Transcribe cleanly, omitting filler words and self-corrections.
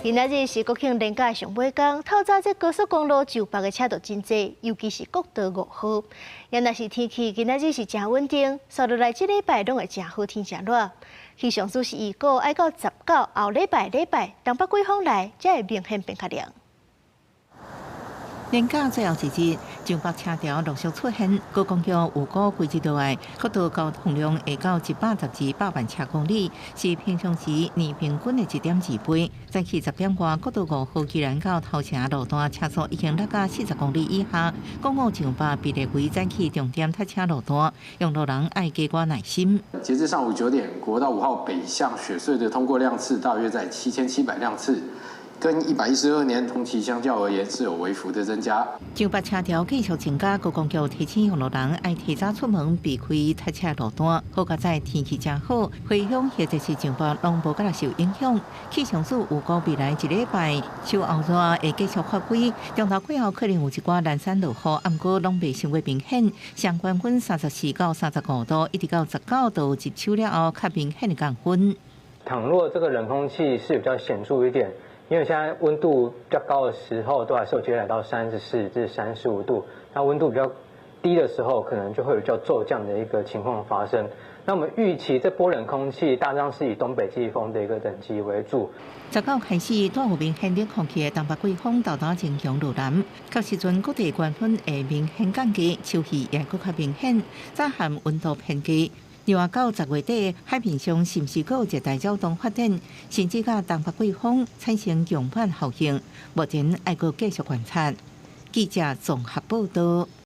今仔日是国庆连假上尾天，透早这高速公路就北的车道真济，尤其是国道5号。也若是天气今仔日是真稳定，扫落来这礼拜拢会真好天真热。气象署是预估爱到19后礼拜东北季风来，才会明显变较凉。连假最后一日，上北车潮陆续出现，高公桥有高规制道外，国道交通量会到112万车公里，是平常时年平均的1.2倍。早起10点外，国道5号居然到头前路段车速已经落到40公里以下，公路上北被列为早起重点塞车路段，用路人爱加挂耐心。截至上午9点，国道5号北向雪隧的通过量次大约在7700辆次。跟112年同期相较而言，是有微幅的增加。上北车潮继续增加，高公桥提醒用路人爱提早出门，避开塞车路段。好在天气真好，回乡或者是上北拢无甲受影响。气象署预估未来一礼拜秋后热会继续发挥，中昼过后可能有一寡零散落雨，不过拢未伤过明显。上关温34到35度，一直到19度，入秋了后较明显的降温。倘若这个冷空气是比较显著一点。因为现在温度比较高的时候，都还是有机会来到34至35度。那温度比较低的时候，可能就会有比较骤降的一个情况发生。那我们预期这波冷空气大致是以东北季风的一个等级为主。19开始，带有明显冷空气的东北季风豆豆增强入南，到时阵各地关分会明显降低，秋气也更较明显，早晚温度偏低。另外，到10月底，海面上是不是还有热带扰动发展，甚至甲东北季风产生强反效应？目前还阁继续观察。记者综合报道。